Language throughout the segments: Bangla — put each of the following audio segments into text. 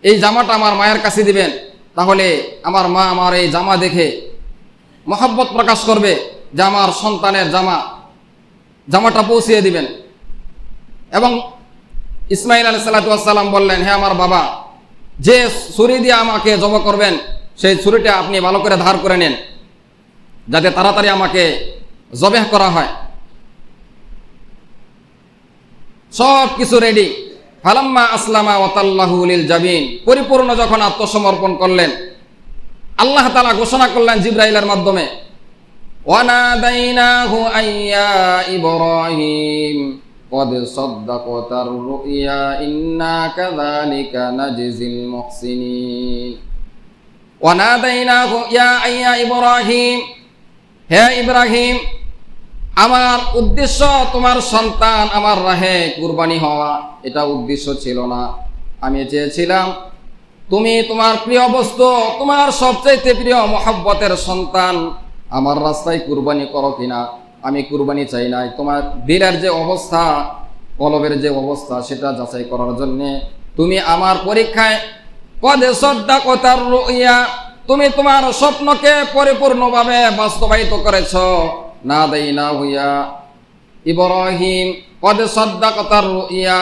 এই জামাটা আমার মায়ের কাছে দিবেন, তাহলে আমার মা আমার এই জামা দেখে মহব্বত প্রকাশ করবে যে আমার সন্তানের জামাটা পৌঁছিয়ে দিবেন। এবং ইসমাইল আলাইহিস সালাতু ওয়াস সালাম বললেন, হে আমার বাবা, যে ছুরি দিয়ে আমাকে জবাই করবেন সেই ছুরিটা আপনি ভালো করে ধার করে নেন, যাতে তাড়াতাড়ি আমাকে জবেহ করা হয়। সব কিছু রেডি। ফালাম্মা আসলামা ওয়া তাল্লাহু লিল জাবিন, পরিপূর্ণ যখন আত্মসমর্পণ করলেন, আল্লাহ তাআলা ঘোষণা করলেন জিবরাইলের মাধ্যমে, ওয়া নাদাইনাহু আইয়া ইব্রাহিম কদ সাদ্দাকতার রুইয়া ইন্না কাযালিকা নাজজিল মুহসিনিন। ওয়া নাদাইনাহু ইয়া ইব্রাহিম, হে ইব্রাহিম, আমার উদ্দেশ্য তোমার সন্তান আমার রাহে কুরবানি হওয়া, এটা উদ্দেশ্য ছিল না। আমি চেয়েছিলাম তুমি তোমার প্রিয় বস্তু, তোমার সবচেয়ে প্রিয় মহব্বতের সন্তান আমার রাস্তায় কুরবানি করো কিনা। আমি কুরবানি চাই নাই, তোমার দিলের যে অবস্থা, কলবের যে অবস্থা, সেটা যাচাই করার জন্য তুমি আমার পরীক্ষায় কদ সাদ্দাকতার রুইয়া, তুমি তোমার স্বপ্নকে পরিপূর্ণভাবে বাস্তবায়িত করেছ। নাদাইনাহু ইয়া ইব্রাহিম কদ সাদ্দাকতার রুইয়া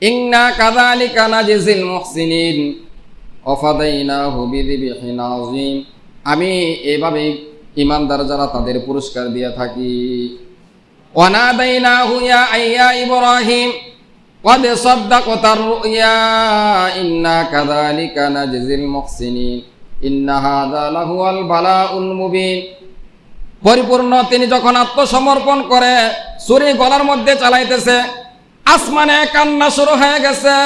ইন্না কাযালিকা নাজজিল মুহসিনিন ওয়া ফাদাইনাহু বিযিবহিন আযীম। আমি এভাবে ঈমানদার যারা তাদের পুরস্কার দিয়ে থাকি। ওয়া নাদাইনাহু ইয়া ইব্রাহিম কদ সাদ্দাকতার রুইয়া ইন্না কাযালিকা নাজজিল মুহসিনিন ইন্না হাযা লাহুয়াল বালাউল মুবিন। পরিপূর্ণ তিনি যখন আত্মসমর্পণ করে ছুরি গলার মধ্যে চালাইতেছে, আসমানে কান্না শুরু হয়ে গেছে,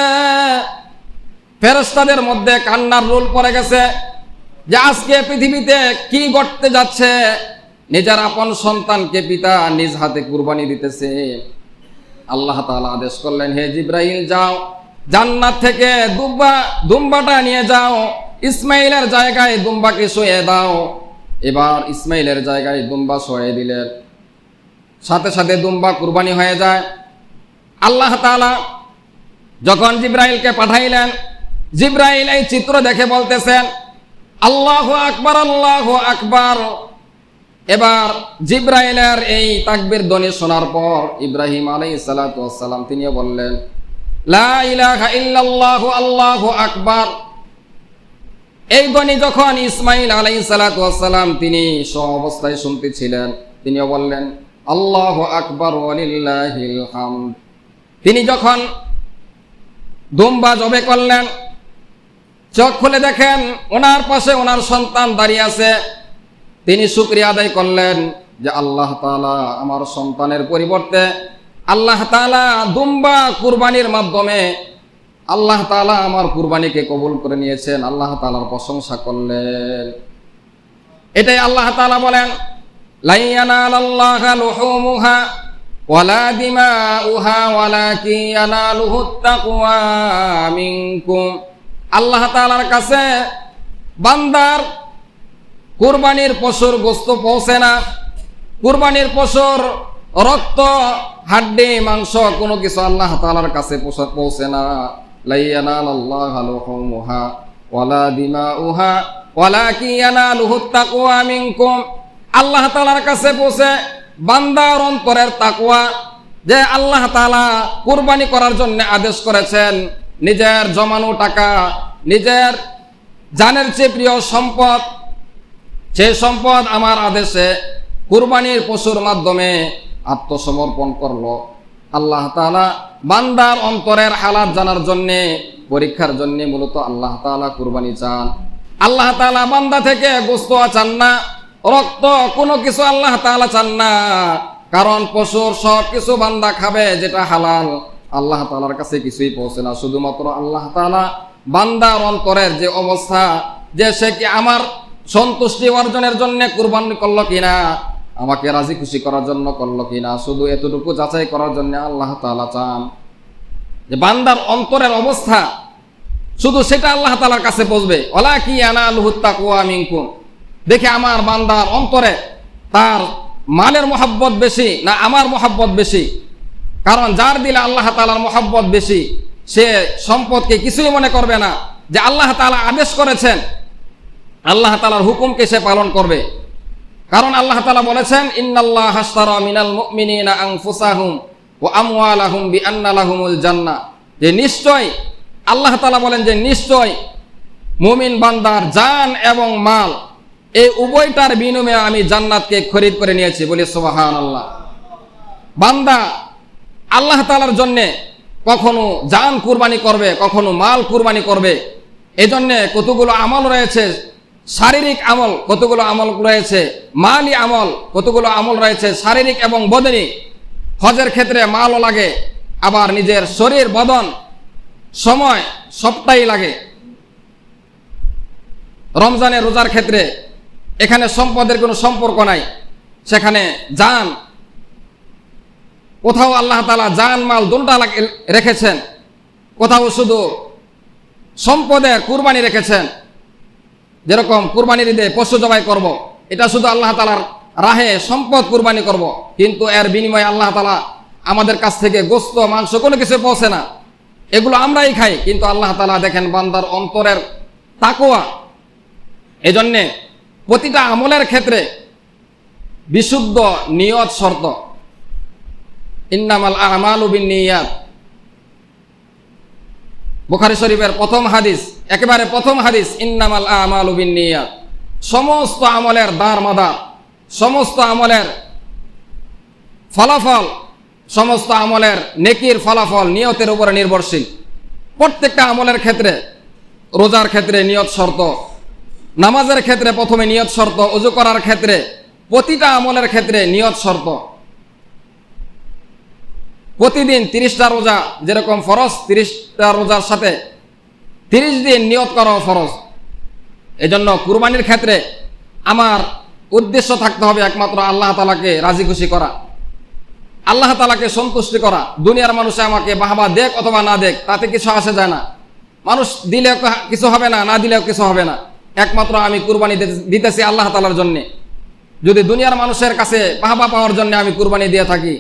ফেরেশতাদের মধ্যে কান্নার রোল পড়ে গেছে যে আজকে পৃথিবীতে কি ঘটতে যাচ্ছে। নিজের আপন সন্তানকে পিতা নিজ হাতে কুরবানি দিতেছে। আল্লাহ তাআলা আদেশ করলেন, হে জিবরাইল, যাও জান্নাত থেকে দুম্বাটা নিয়ে যাও, ইসমাইলের জায়গায় দুম্বাকে শুয়ে দাও। এবার ইসমাইলের জায়গায় দুম্বা শুয়ে দিলেন, সাথে সাথে দুম্বা কুরবানি হয়ে যায়। আল্লাহ তাআলা যখন জিবরাইলকে পাঠাইলেন, জিবরাইল এই চিত্র দেখে বলতেছেন, আল্লাহু আকবার, আল্লাহু আকবার। এবার জিবরাইলের এই তাকবীর ধ্বনি শোনার পর ইব্রাহিম আলাইহিস সালাতু ওয়াস সালাম তিনিও বললেন, লা ইলাহা ইল্লাল্লাহু আল্লাহু আকবার। এই ধ্বনি যখন ইসমাইল আলাইহিস সালাতু ওয়াস সালাম তিনি সব অবস্থায় শুনতেছিলেন, তিনিও বললেন, আল্লাহু আকবার ওয়া লিল্লাহিল হামদ। তিনি যখন দুম্বা জবে করলেন, চোখ খুলে দেখেন ওনার পাশে ওনার সন্তান দাঁড়িয়ে আছে। তিনি শুকরিয়া আদায় করলেন যে আল্লাহ তাআলা আমার সন্তানের পরিবর্তে আল্লাহ তাআলা দুম্বা কুরবানির মাধ্যমে আল্লাহ তাআলা আমার কুরবানিকে কবুল করে নিয়েছেন। আল্লাহ তাআলার প্রশংসা করলেন। এটাই আল্লাহ তাআলা বলেন, লা ইয়ানালাল্লাহা লুহুমুহা ওয়ালা দিমাউহা ওয়ালাকিন ইয়ানালুহুত তাকওয়া মিনকুম। আল্লাহ তাআলার কাছে বান্দার কুরবানির পশুর গোশত পৌঁছে না, কুরবানির পশুর রক্ত, হাড্ডি, মাংস কোনো কিছু আল্লাহ তাআলার কাছে পৌঁছে না। লা ইয়ানালাল্লাহা লুহুমুহা ওয়ালা দিমাউহা ওয়ালাকিন ইয়ানালুহুত তাকওয়া মিনকুম। আল্লাহ তাআলার কাছে পৌঁছে বান্দার অন্তরের তাকওয়া, যে আল্লাহ তাআলা কুরবানি করার জন্য আদেশ করেছেন। নিজের জমানো টাকা, নিজের জানের চেয়ে প্রিয় সম্পদ, সেই সম্পদ আমার আদেশে কুরবানির পশুর মাধ্যমে আত্মসমর্পণ করলো। আল্লাহ তাআলা বান্দার অন্তরের হালাত জানার জন্য, পরীক্ষার জন্য মূলত আল্লাহ তাআলা কুরবানি চান। আল্লাহ তাআলা বান্দা থেকে গোশত চান না, রক্ত, কোনো কিছু আল্লাহ তাআলা চান না। কারণ পশুর সব কিছু বান্দা খাবে যেটা হালাল, আল্লাহ তাআলার কাছে কিছুই পৌঁছে না। শুধুমাত্র আল্লাহ তাআলা বান্দার অন্তরের যে অবস্থা, যে সে কি আমার সন্তুষ্টি অর্জনের জন্য কুরবানি করলো কিনা, আমাকে রাজি খুশি করার জন্য করলো কিনা, শুধু এতটুকু যাচাই করার জন্য আল্লাহ তাআলা চান যে বান্দার অন্তরের অবস্থা, শুধু সেটা আল্লাহ তাআলার কাছে পৌঁছবে। ওয়ালাকিন ইয়ানালুহুত তাকওয়া মিনকুম। দেখে আমার বান্দার অন্তরে তার মালের মহব্বত বেশি না আমার মহব্বত বেশি। কারণ যার দিলে আল্লাহ তাআলার মহব্বত বেশি, সে সম্পদকে কিছুই মনে করবে না, যে আল্লাহ তাআলা আদেশ করেছেন, আল্লাহ তাআলার হুকুমকে সে পালন করবে। কারণ আল্লাহ তাআলা বলেছেন, ইন্নাল্লাহা আশতারা মিনাল মুমিনিনা আনফুসাহুম ওয়া আমওয়ালাহুম বিআন্না লাহুমুল জান্নাহ, যে নিশ্চয় আল্লাহ তাআলা বলেন যে নিশ্চয় মুমিন বান্দার জান এবং মাল এই উভয়টার বিনিময়ে আমি জান্নাতকে খরিদ করে নিয়েছি। বলি সুবহানাল্লাহ। বান্দা আল্লাহ তাআলার জন্য কখনো জান কুরবানি করবে, কখনো মাল কুরবানি করবে। এজন্য কতগুলো আমল রয়েছে, শারীরিক আমল কতগুলো আমল রয়েছে, মালি আমল কতগুলো আমল রয়েছে, শারীরিক এবং বদনী। হজের ক্ষেত্রে মালও লাগে, আবার নিজের শরীর বদন সময় সবটাই লাগে। রমজানের রোজার ক্ষেত্রে এখানে সম্পদের কোনো সম্পর্ক নাই, সেখানে জান, কোথাও আল্লাহ তাআলা জান মাল দুটো রেখেছেন, কোথাও শুধু সম্পদের কুরবানি রেখেছেন। যেরকম কুরবানির ঈদে পশু জবাই করব, এটা শুধু আল্লাহ তাআলার রাহে সম্পদ কুরবানি করব, কিন্তু এর বিনিময়ে আল্লাহ তাআলা আমাদের কাছ থেকে গোশত মাংস কোনো কিছু পৌঁছে না, এগুলো আমরাই খাই। কিন্তু আল্লাহ তাআলা দেখেন বান্দার অন্তরের তাকওয়া। এজন্যে প্রতিটা আমলের ক্ষেত্রে বিশুদ্ধ নিয়ত শর্ত। ইন্নামাল আমালু বিন্নিয়াত, বুখারী শরীফের প্রথম হাদিস, একেবারে প্রথম হাদিস, ইন্নামাল আমালু বিন্নিয়াত। সমস্ত আমলের দারমাদার, সমস্ত আমলের ফলাফল, সমস্ত আমলের নেকির ফলাফল নিয়তের উপরে নির্ভরশীল। প্রত্যেকটা আমলের ক্ষেত্রে, রোজার ক্ষেত্রে নিয়ত শর্ত, নামাজের ক্ষেত্রে প্রথমে নিয়ত শর্ত, ওযু করার ক্ষেত্রে, প্রতিটা আমলের ক্ষেত্রে নিয়ত শর্ত। প্রতিদিন 30টা রোজা যেরকম ফরজ, 30টা রোজার সাথে 30 দিন নিয়ত করাও ফরজ। এজন্য কুরবানির ক্ষেত্রে আমার উদ্দেশ্য থাকতে হবে একমাত্র আল্লাহ তাআলাকে রাজি খুশি করা, আল্লাহ তাআলাকে সন্তুষ্টি করা। দুনিয়ার মানুষে আমাকে বাহবা দেখ অথবা না দেখ, তাতে কিছু আসে যায় না। মানুষ দিলেও কিছু হবে না, না দিলেও কিছু হবে না। একমাত্র আমি কুরবানি দিতেছি আল্লাহ তাআলার জন্যে। যদি দুনিয়ার মানুষের কাছে বাহবা পাওয়ার জন্য আমি কুরবানি দিয়ে থাকি,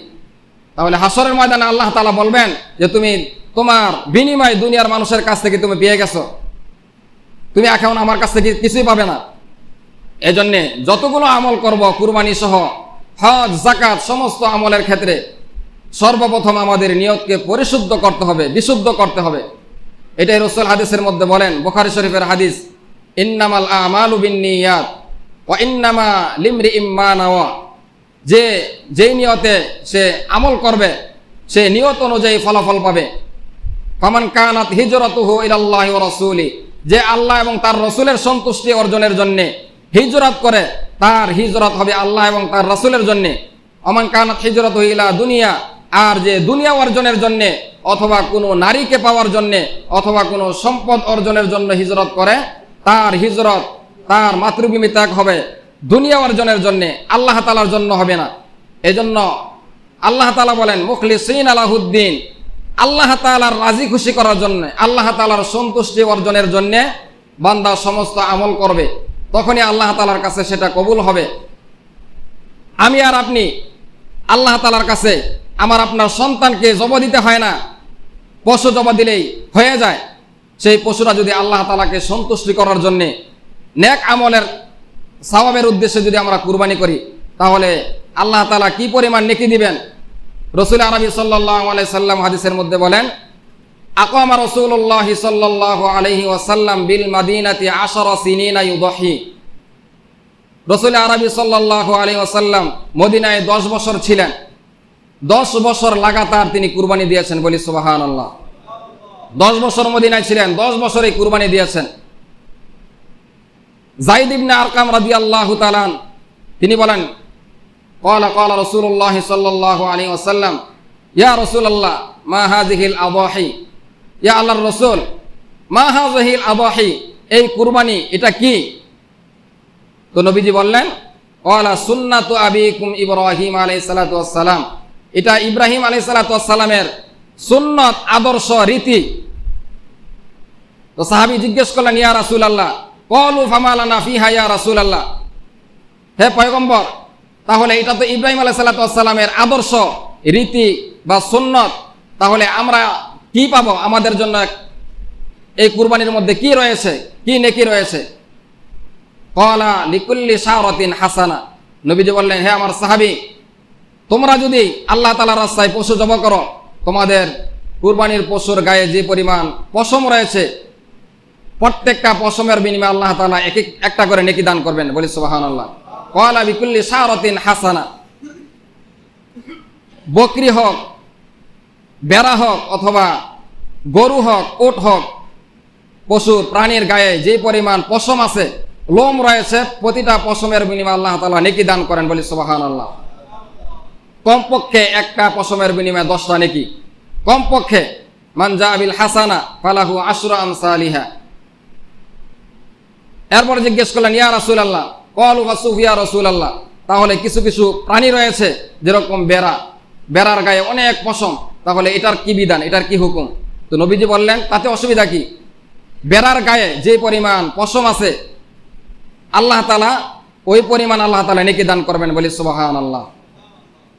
তাহলে হাসরের ময়দানে আল্লাহ তাআলা বলবেন যে তুমি তোমার বিনিময় দুনিয়ার মানুষের কাছ থেকে তুমি পেয়ে গেছো, তুমি এখন আমার কাছ থেকে কিছুই পাবে না। এজন্যে যতগুলো আমল করব কুরবানি সহ, হজ, যাকাত, সমস্ত আমলের ক্ষেত্রে সর্বপ্রথম আমাদের নিয়তকে পরিশুদ্ধ করতে হবে, বিশুদ্ধ করতে হবে। এটাই রাসূল হাদিসের মধ্যে বলেন, বুখারী শরীফের হাদিস, ইন্নামাল আমালু বিন্নিয়াত ওয়া ইন্নামা লিমরিইম মা নাওয়া। যেই নিয়তে সে আমল করবে সে নিয়ত অনুযায়ী ফলাফল পাবে। ফামান কানাত হিজরাতুহু ইলাল্লাহি ওয়া রাসূলি, যে আল্লাহ এবং তার রাসূলের সন্তুষ্টি অর্জনের জন্য হিজরত করে, তার হিজরত হবে আল্লাহ এবং তার রাসূলের জন্য। ওমান কানাত হিজরাতুহু ইলা দুনিয়া, আর যে দুনিয়া অর্জনের জন্য অথবা কোনো নারীকে পাওয়ার জন্য অথবা কোনো সম্পদ অর্জনের জন্য হিজরত করে, তার হিজরত, তার মাতৃভূমি ত্যাগ হবে দুনিয়া অর্জনের জন্য, আল্লাহ তাআলার জন্য হবে না। এজন্য আল্লাহ তাআলা বলেন মুখলিসিন আলাহুদ্দিন, আল্লাহ তাআলার রাজি খুশি করার জন্য, আল্লাহ তাআলার সন্তুষ্টি অর্জনের জন্য বান্দা সমস্ত আমল করবে, তখনই আল্লাহ তাআলার কাছে সেটা কবুল হবে। আমি আর আপনি আল্লাহ তাআলার কাছে আমার আপনার সন্তানকে জবা দিতে হয় না, পশু জবা দিলেই হয়ে যায়। সেই পশুরা যদি আল্লাহ তাআলাকে সন্তুষ্টি করার জন্য নেক আমলের সওয়াবের উদ্দেশ্যে যদি আমরা কুরবানি করি, তাহলে আল্লাহ তাআলা কি পরিমাণ নেকি দিবেন। রাসূল আরবি সাল্লাল্লাহু আলাইহি সাল্লাম হাদিসের মধ্যে বলেন, আকামা রাসূলুল্লাহি সাল্লাল্লাহু আলাইহি ওয়াসাল্লাম বিল মাদিনাতি 10 সিনিনা ইউদহি। রাসূল আরবি সাল্লাল্লাহু আলাইহি ওয়াসাল্লাম মদিনায় 10 বছর ছিলেন, 10 বছর লাগাতার তিনি কুরবানি দিয়েছেন। বলি সুবহানাল্লাহ। 10 বছর মদিনায় ছিলেন, 10 বছরই কুরবানি দিয়েছেন। যায়েদ ইবনে আরকাম রাদিয়াল্লাহু তাআলা তিনি বলেন, ক্বালা ক্বালা রাসূলুল্লাহ সাল্লাল্লাহু আলাইহি ওয়াসাল্লাম, ইয়া রাসূলুল্লাহ মা হাযিহিল আদাহি, ইয়া আল্লাহর রাসূল মা হাযিহিল আদাহি, এই কুরবানি এটা কি? তো নবীজি বললেন, ক্বালা সুন্নাতু আবিকুম ইব্রাহিম আলাইহিস সালাতু ওয়াস সালাম, এটা ইব্রাহিম আলাইহিস সালাতু ওয়াস সালামের সুন্নাত, আদর্শ, রীতি। তো সাহাবী জিজ্ঞেস করলেন, ইয়া রাসূলুল্লাহ, ক্বালু ফামা লানা ফিহা ইয়া রাসূলুল্লাহ, হে পয়গম্বর, তাহলে এটা তো ইব্রাহিম আলাইহিস সালাতু ওয়াস সালামের আদর্শ, রীতি বা সুন্নাত, তাহলে আমরা কি পাবো? আমাদের জন্য এই কুরবানির মধ্যে কি রয়েছে, কি নেকি রয়েছে? ক্বালা লিকুল্লি শারাতিন হাসানা। নবীজি বললেন, হে আমার সাহাবী, তোমরা যদি আল্লাহ তাআলার রাস্তায় পশু জবাই করো, তোমাদের কুরবানির পশুর গায়ে যে পরিমাণ পশম রয়েছে, প্রত্যেকটা পশমের বিনিময়ে আল্লাহ তাআলা একটা করে নেকি দান করবেন। বলি সুবহানাল্লাহ। ক্বালা বিকুল্লি শারাতিন হাসানা। বকরি হোক, বেড়া হোক, অথবা গরু হোক, উট হোক, পশুর প্রাণীর গায়ে যে পরিমাণ পশম আছে, লোম রয়েছে, প্রতিটা পশমের বিনিময়ে আল্লাহ তাআলা নেকি দান করেন। বলি সুবহানাল্লাহ। কমপক্ষে একটা পশমের বিনিময়ে 10টা নেকি, কমপক্ষে। মান জা বিল হাসানা ফালাহু আশরু আমসালিহা। এরপর জিজ্ঞেস করলেন, ইয়া রাসূলুল্লাহ, ক্বালু ওয়াসুফ ইয়া রাসূলুল্লাহ, তাহলে কিছু কিছু প্রাণী রয়েছে যেরকম বেড়া, বেড়ার গায়ে অনেক পশম, তাহলে এটার কি বিধান, এটার কি হুকুম? তো নবীজি বললেন, তাতে অসুবিধা কি? বেড়ার গায়ে যে পরিমাণ পশম আছে, আল্লাহ তাআলা ওই পরিমাণ আল্লাহ তাআলা নেকি দান করবেন। বলি সুবহানাল্লাহ।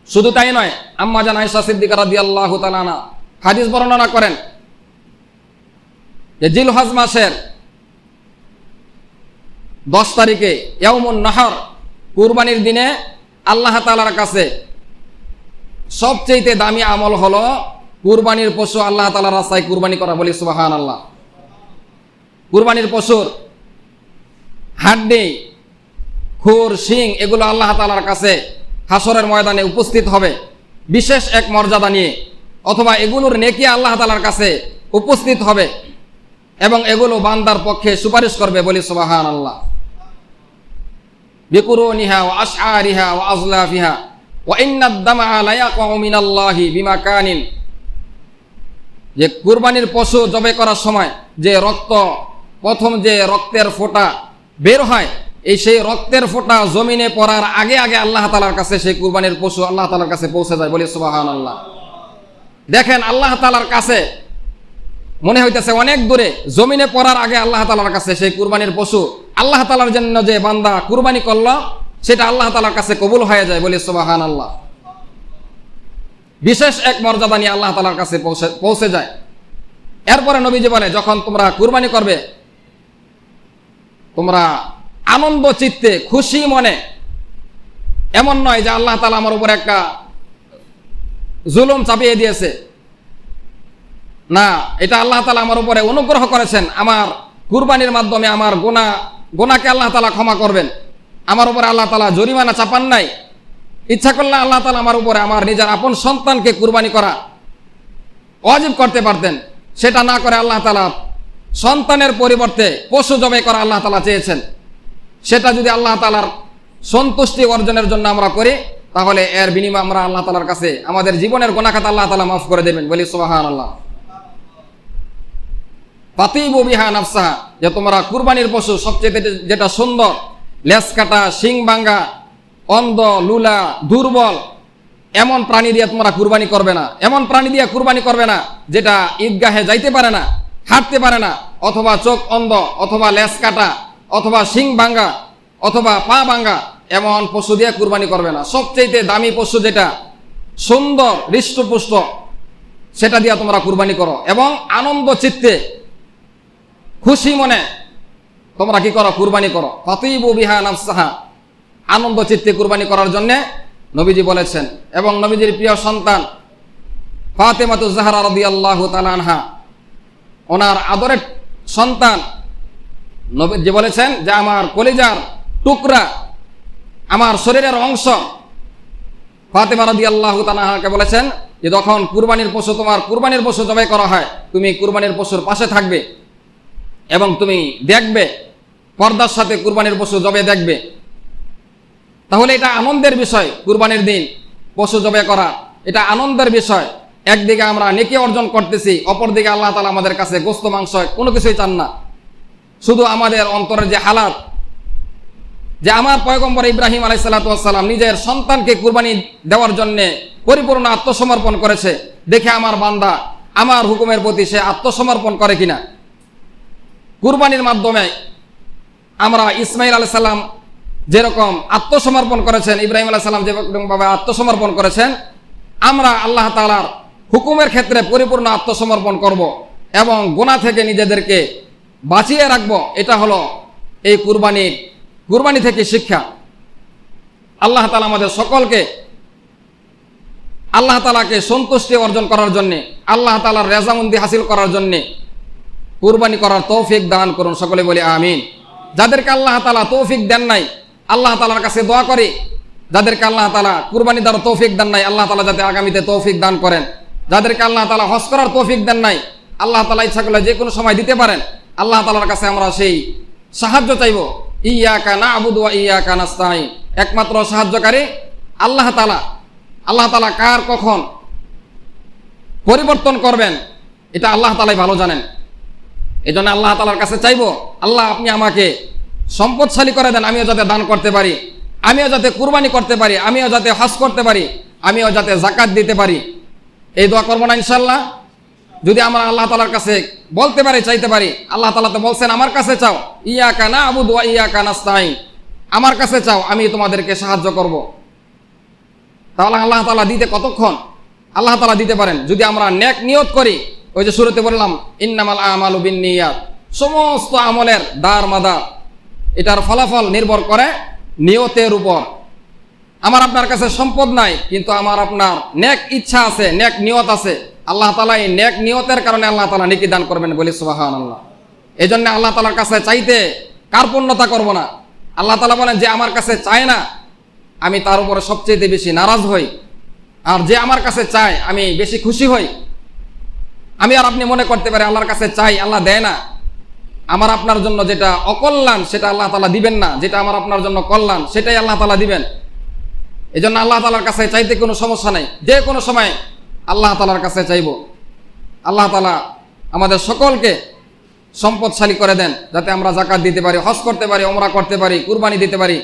শুধু তাই নয়, আম্মা জান আয়েশা সিদ্দিকা রাদিয়াল্লাহু তাআলা আনহা হাদিস বর্ণনা করেন যে জিলহজ মাসের 10 তারিখে ইয়াউমুন নাহর, কুরবানির দিনে আল্লাহ তাআলার কাছে সবচেয়ে দামি আমল হলো কুরবানির পশু আল্লাহ তাআলার রাস্তায় কুরবানি করা। বলি সুবহানাল্লাহ। কুরবানির পশুর হাড্ডি, খুর, শিং এগুলো আল্লাহ তাআলার কাছে হাসরের ময়দানে উপস্থিত হবে বিশেষ এক মর্যাদা নিয়ে, অথবা এগুলোর নেকি আল্লাহ তাআলার কাছে উপস্থিত হবে এবং এগুলো বান্দার পক্ষে সুপারিশ করবে। বলি সুবহানাল্লাহ। বিকুরুনিহা ওয়া আশআরিহা ওয়া আজলাফিহা ওয়া ইন্নাদ দামা লা ইয়াকাউ মিনাল্লাহি বিমাকানিন। যে কুরবানির পশু জবাই করার সময় যে রক্ত, প্রথম যে রক্তের ফোঁটা বের হয়, সেই রক্তের ফোঁটা জমিনে পড়ার আগে আগে আল্লাহ তাআলার কাছে সেই কুরবানির পশু আল্লাহ তাআলার কাছে পৌঁছে যায়। বলি সুবহানাল্লাহ। দেখেন, আল্লাহ তাআলার কাছে মনে হইতেছে অনেক দূরে, জমিনে পড়ার আগে আল্লাহ তাআলার কাছে সেই কুরবানির পশু আল্লাহ তাআলার জন্য যে বান্দা কুরবানি করলো, সেটা আল্লাহ তাআলার কাছে কবুল হয়ে যায়। বলি সুবহানাল্লাহ। বিশেষ এক মর্যাদা নিয়ে আল্লাহ তাআলার কাছে পৌঁছে যায়। এরপরে নবীজি বলে, যখন তোমরা কুরবানি করবে, তোমরা আনন্দ চিত্তে, খুশি মনে, এমন নয় যে আল্লাহ তাআলা আমার উপর একটা জুলুম চাপিয়ে দিয়েছে, না, এটা আল্লাহ তাআলা আমার উপরে অনুগ্রহ করেছেন, আমার কুরবানির মাধ্যমে আমার গুনাহকে আল্লাহ তাআলা ক্ষমা করবেন, আমার উপরে আল্লাহ তাআলা জরিমানা চাপান নাই। ইচ্ছা করলে আল্লাহ তাআলা আমার উপরে আমার নিজের আপন সন্তানকে কুরবানি করা ওয়াজিব করতে পারতেন, সেটা না করে আল্লাহ তাআলা সন্তানের পরিবর্তে পশু জবাই করা আল্লাহ তাআলা চেয়েছেন। সেটা যদি আল্লাহ তাআলার সন্তুষ্টি অর্জনের জন্য আমরা করি, তাহলে এর বিনিময়ে আমরা আল্লাহ তাআলার কাছে আমাদের জীবনের গুনাহ খাতা আল্লাহ তাআলা মাফ করে দেবেন। বলি সুবহানাল্লাহ। ফাতিবু বিহা নাফসাহা, যে তোমরা কুরবানির পশু সবচেয়ে যেটা সুন্দর, লেজ কাটা, শিং ভাঙা, অন্ধ, লুলা, দুর্বল এমন প্রাণী দিয়ে তোমরা কুরবানি করবে না। এমন প্রাণী দিয়ে কুরবানি করবে না যেটা ঈদগাহে যাইতে পারে না, হাঁটতে পারে না, অথবা চোখ অন্ধ, অথবা লেজ কাটা, অথবা শিং ভাঙা, অথবা পা ভাঙা, এমন পশু দিয়ে কুরবানি করবে না। সবচেয়ে দামি পশু যেটা সুন্দর, হৃষ্টপুষ্ট, সেটা দিয়ে তোমরা কুরবানি করো এবং আনন্দ চিত্তে, খুশি মনে তোমরা কি করো? কুরবানি করো। ফাতিবু বিহা নাফসাহা, আনন্দ চিত্তে কুরবানি করার জন্য নবীজি বলেছেন। এবং নবীজির প্রিয় সন্তান ফাতেমাতুজ জাহরা রাদিয়াল্লাহু তাআলা আনহা, ওনার আদরের সন্তান, নবীজি বলেছেন যে আমার কলিজার টুকরা, আমার শরীরের অংশ। ফাতেমা রাদিয়াল্লাহু তাআলা আনহাকে বলেছেন যে যখন কুরবানির পশু, তোমার কুরবানির পশু জবাই করা হয়, তুমি কুরবানির পশুর পাশে থাকবে এবং তুমি দেখবে, পর্দার সাথে কুরবানির পশু জবাই দেখবে। তাহলে এটা আনন্দের বিষয়। কুরবানির দিন পশু জবাই করা এটা আনন্দের বিষয়। একদিকে আমরা নেকি অর্জন করতেছি, অপরদিকে আল্লাহ তাআলা আমাদের কাছে গোশত, মাংস কোনো কিছুই চান না। শুধু আমাদের অন্তরের যে হালাত, যে আমার পয়গম্বর ইব্রাহিম আলাইহিস সালাতু ওয়াস সালাম নিজের সন্তানকে কুরবানি দেওয়ার জন্য পরিপূর্ণ আত্মসমর্পণ করেছে, দেখে আমার বান্দা আমার হুকুমের প্রতি সে আত্মসমর্পণ করে কিনা। কুরবানির মাধ্যমে আমরা ইসমাইল আলাইহিস সালাম যেরকম আত্মসমর্পণ করেছেন, ইব্রাহিম আলাইহিস সালাম যেরকমভাবে আত্মসমর্পণ করেছেন, আমরা আল্লাহ তাআলার হুকুমের ক্ষেত্রে পরিপূর্ণ আত্মসমর্পণ করব। এবং গুনাহ থেকে নিজেদেরকে বাঁচিয়ে রাখবো, এটা হলো এই কুরবানি থেকে শিক্ষা। আল্লাহ তাআলা আমাদের সকলকে আল্লাহ তাআলাকে সন্তুষ্টি অর্জন করার জন্যে, আল্লাহ তাআলার রেজামন্দি হাসিল করার জন্যে কুরবানি করার তৌফিক দান করুন। সকলে বলি আমিন। যাদেরকে আল্লাহ তাআলা তৌফিক দেন নাই, আল্লাহ তাআলার কাছে দোয়া করি, যাদেরকে আল্লাহ তাআলা কুরবানি দেওয়ার তৌফিক দেন নাই, আল্লাহ তাআলা যাতে আগামীতে তৌফিক দান করেন। যাদেরকে আল্লাহ তাআলা হজ করার তৌফিক দেন নাই, আল্লাহ তাআলা ইচ্ছা করলে যে কোনো সময় দিতে পারেন। আল্লাহ তাআলার কাছে আমরা সেই সাহায্য চাইব। ইয়াকা না'বুদু ওয়া ইয়াকা নাস্তাঈন, একমাত্র সাহায্যকারী আল্লাহ তাআলা। আল্লাহ তাআলা কার কখন পরিবর্তন করবেন এটা আল্লাহ তাআলাই ভালো জানেন। এজন্য আল্লাহ তাআলার কাছে চাইব, আল্লাহ আপনি আমাকে সম্পদশালী করে দেন, আমিও যাতে দান করতে পারি, আমিও যাতে কুরবানি করতে পারি, আমিও যাতে হজ করতে পারি, আমিও যাতে যাকাত দিতে পারি। এই দোয়া করবো না ইনশাআল্লাহ? যদি আমরা আল্লাহ তাআলার কাছে বলতে পারি, চাইতে পারি, আল্লাহ তাআলা তো বলছেন আমার কাছে চাও, ইয়াকা না'বুদু ওয়া ইয়াকা নাস্তাঈন, আমার কাছে চাও আমি তোমাদেরকে সাহায্য করব। তাহলে আল্লাহ তাআলা দিতে কতক্ষণ? আল্লাহ তাআলা দিতে পারেন যদি আমরা নেক নিয়ত করি। ওই যে শুরুতে বললাম ইন্নামাল আমালু বিন্নিয়াত, সমস্ত আমলের দার মাদার, এটার ফলাফল নির্ভর করে নিয়তের উপর। আমার আপনার কাছে সম্পদ নাই, কিন্তু আমার আপনার নেক ইচ্ছা আছে, নেক নিয়ত আছে, আল্লাহ তাআলা এই নেক নিয়তের কারণে আল্লাহ তাআলা নেকি দান করবেন, বলি সুবহানাল্লাহ। এই জন্য আল্লাহ তাআলার কাছে চাইতে কার্পণ্যতা করব না। আল্লাহ তাআলা বলেন যে আমার কাছে চায় না আমি তার উপরে সবচেয়ে বেশি নারাজ হই, আর যে আমার কাছে চায় আমি বেশি খুশি হই। আমি আর আপনি মনে করতে পারি আল্লাহর কাছে চাই আল্লাহ দেয় না, আমার আপনার জন্য যেটা অকল্যাণ সেটা আল্লাহ তাআলা দিবেন না, যেটা আমার আপনার জন্য কল্যাণ সেটাই আল্লাহ তাআলা দিবেন। এই জন্য আল্লাহ তাআলার কাছে চাইতে কোনো সমস্যা নাই, যে কোনো সময় আল্লাহ তাআলার কাছে চাইব। আল্লাহ তাআলা আমাদের সকলকে সম্পদশালী করে দেন, যাতে আমরা যাকাত দিতে পারি, হজ করতে পারি, উমরা করতে পারি, কুরবানি দিতে পারি।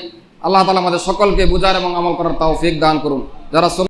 আল্লাহ তাআলা আমাদের সকলকে বুঝার এবং আমল করার তৌফিক দান করুন। যারা